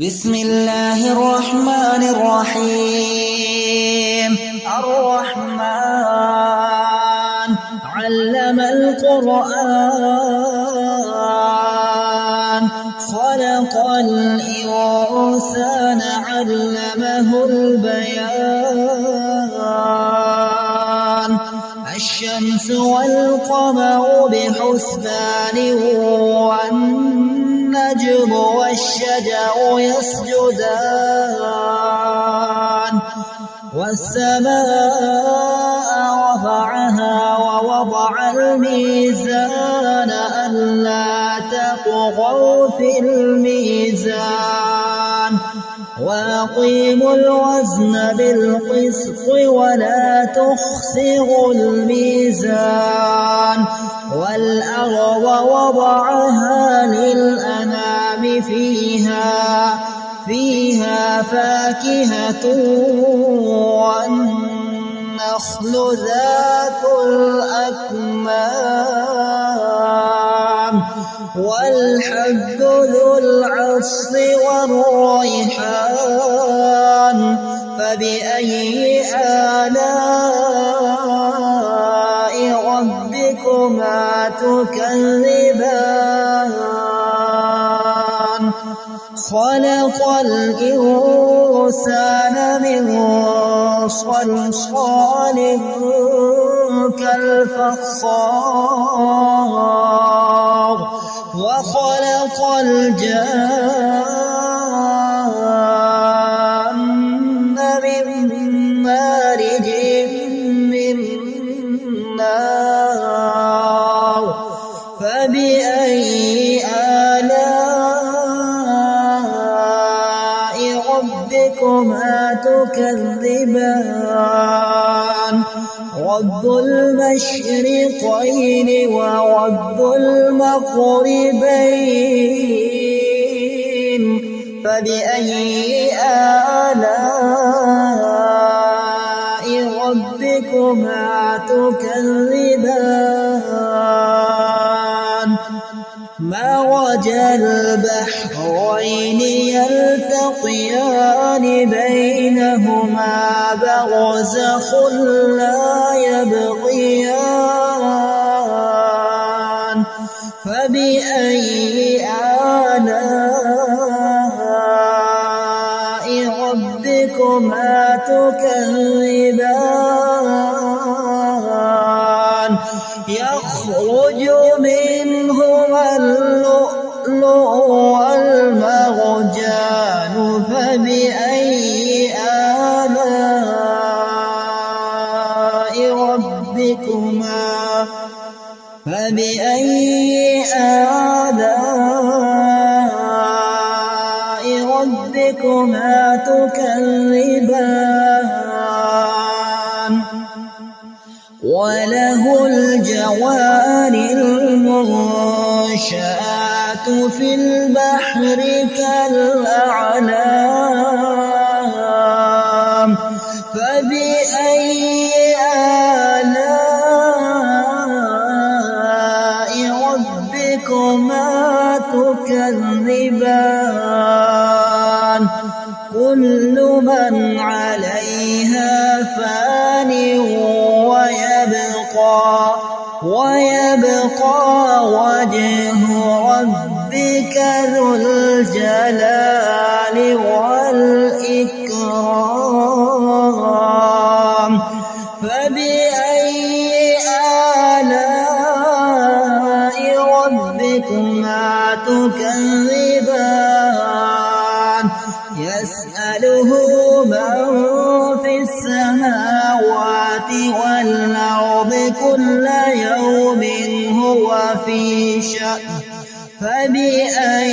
بسم الله الرحمن الرحيم. الرحمن علم القرآن، خلق الإنسان علمه البيان. الشمس والقمر بحسبان، والنجم والشجر يسجدان. والسماء رفعها ووضع الميزان ألا تطغوا في الميزان، وأقيموا الوزن بالقسط ولا تخسروا الميزان. والأرض وضعها للأنام، فيها فاكهة والنخل ذات الأكمام، والحب ذو العصف والريحان. فبأي آلاء ربكما تكذبان؟ خلق الإنسان من صلصال كالفخار، وخلق الجان من مارج من نار. فبأي آلاء ربكما تكذبان؟ رب المشرقين ورب المغربين. فبأي آلاء ربكما تكذبان؟ مرج البحرين يلتقيان، بينهما برزخ لا يبغيان. فبأي آلاء ربكما تكذبان؟ يخرج منهما اللؤلؤ والمرجان. فبأي آلاء ربكما تكذبان؟ وله الجوار المنشآت في البحر كالأعلام. فبأي آلاء ربكما تكذبان؟ كل من عليها فان، ويبقى وجه ربك ذو الجلال والإكرام. فبأي آلاء ربكما تكذبان؟ يسأله من في السماوات والأرض، كل يوم هو في شأن. فبأي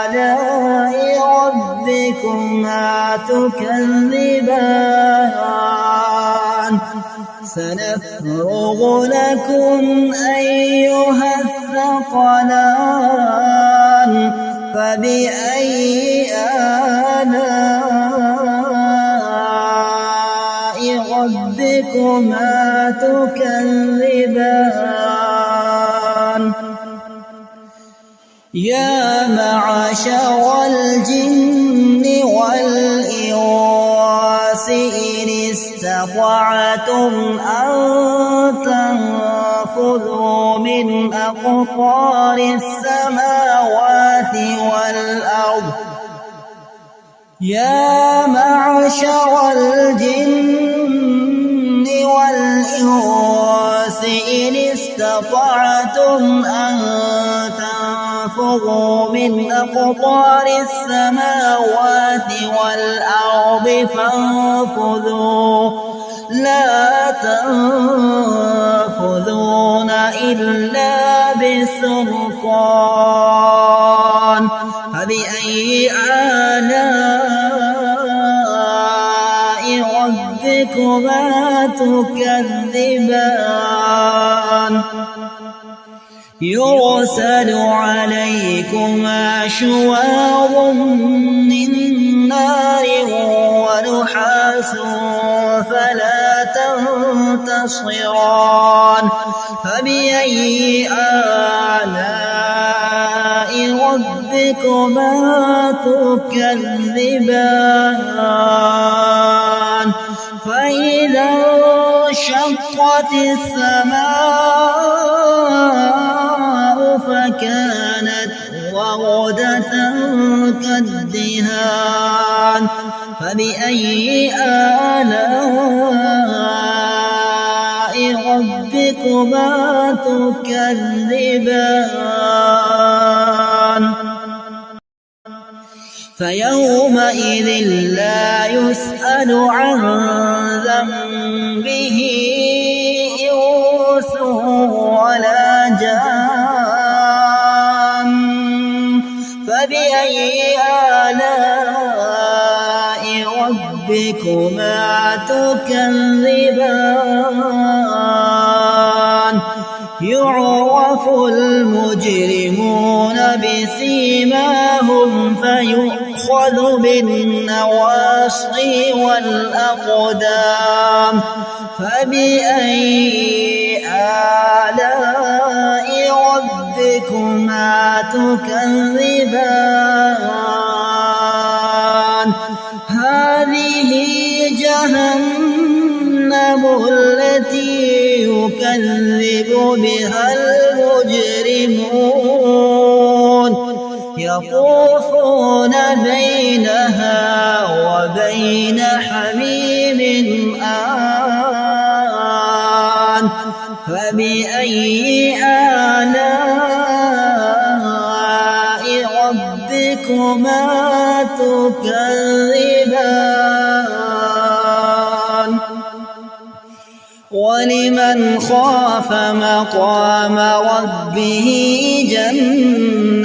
آلاء ربكما تكذبان؟ سنفرغ لكم أيها الثقلان. فبأي آلاء ربكما تكذبان؟ يا معشر الجن والإنس إن استطعتم أن تنفذوا من أقطار السماوات والأرض يا معشر الجن والإنس إن استطعتم أن تنفذوا من أقطار السماوات والأرض فانفذوا لا تنفذون إلا بسلطان فبأي آلاء ربكما تكذبان يرسل عليكما شواظ من نار ونحاس فلا تنتصران فبأي آلاء ربكما تكذبان فإذا انشقت السماء فكانت وردة كالدهان فبأي آلاء ربكما تكذبان فيومئذ لا يسأل عن ذنبه إنس ولا جان فبأي آلاء ربكما تكذبان يعرف المجرمون بسيماهم فيؤخذ بالنواصي والأقدام فبأي آلاء ربكما تكذبان هذه جهنم التي يكذب بها المجرمون يطوفون بينها وبين حميم آن فبأي آلاء ربكما تكذبان ولمن خاف مقام ربه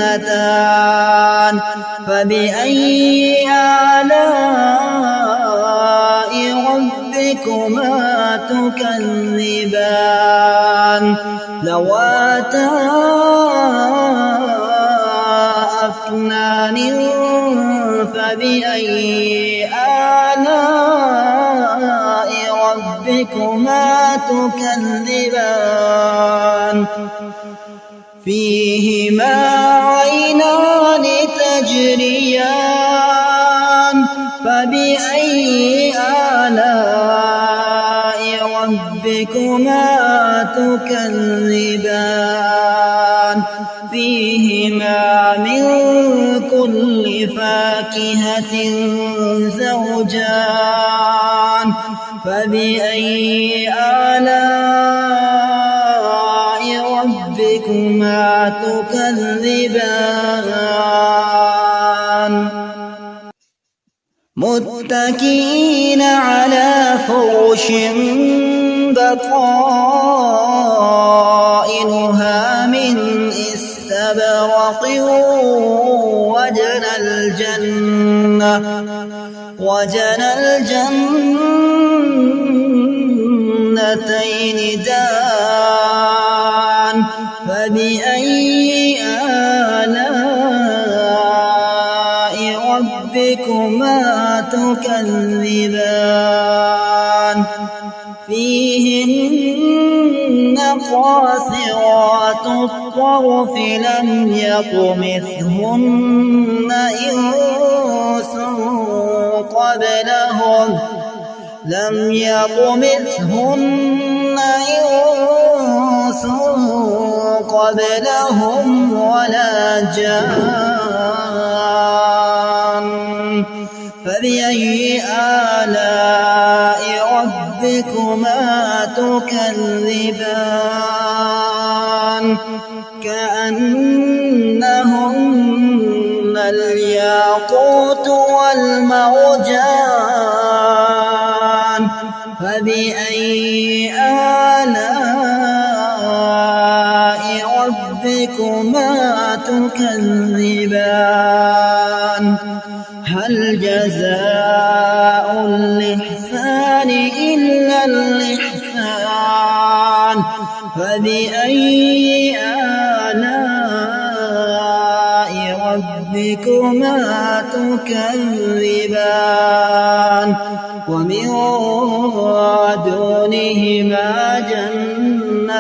جنتان فبأي آلاء ربكما تكذبان ذواتا أفنان فبأي آلاء ربكما تكذبان فيهما عينان تجريان فبأي آلاء ربكما تكذبان فيهما من كل فاكهة زوجان فبأي آلاء ربكما تكذبان متكئين على فرش بطائنها من استبرق وجنى الجنتين دان فبأي آلاء ربكما تكذبان فيهن قاصرات الطرف لم يطمثهن إنس قبلهم ولا جان فبأي آلاء ربكما تكذبان كأنهن الياقوت والمرجان فبأي آلاء ربكما تكذبان هل جزاء الإحسان إلا الإحسان فبأي آلاء ربكما تكذبان ومن دونهما جنتان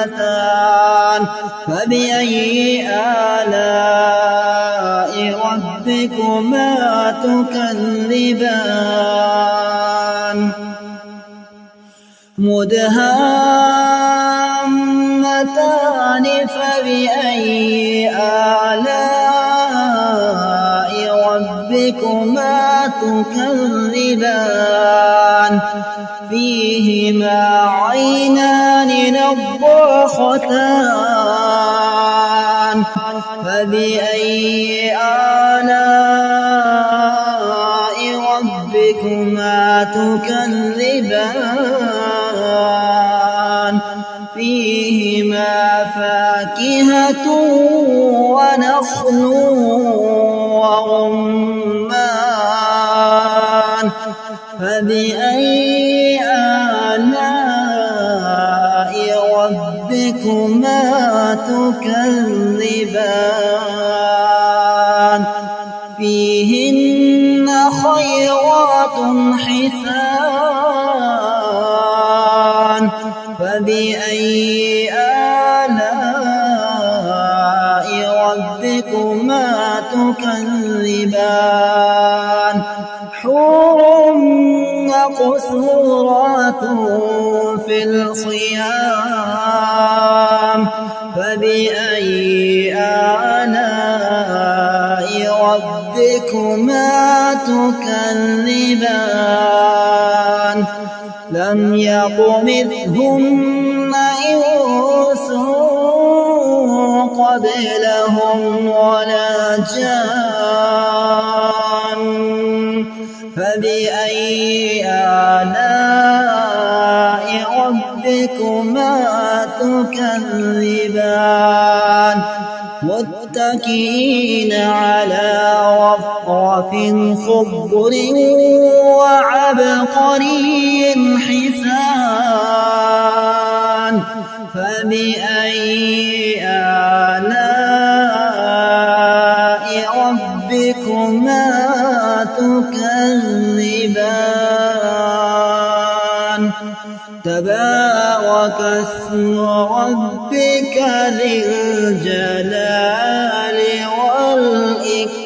فبأي آلاء ربكما تكذبان مدهامتان فبأي آلاء ربكما تكذبان فيهما عينان نضاختان فبأي آلاء ربكما تكذبان فيهما فاكهة ونخل ورمان فبأي آلاء ربكما تكذبان فيهن خيرات حسان فبأي آلاء ربكما تكذبان حور مقصورات في الخيام فبأي آلاء ربكما تكذبان لم يطمثهن إنس قبلهم ولا جان فبأي آلاء ربكما تكذبان متكئين على رفرف خضر وعبقري حسان فبأي آلاء ربكما تكذبان تبارك اسم ربك ذي الجلال والإكرام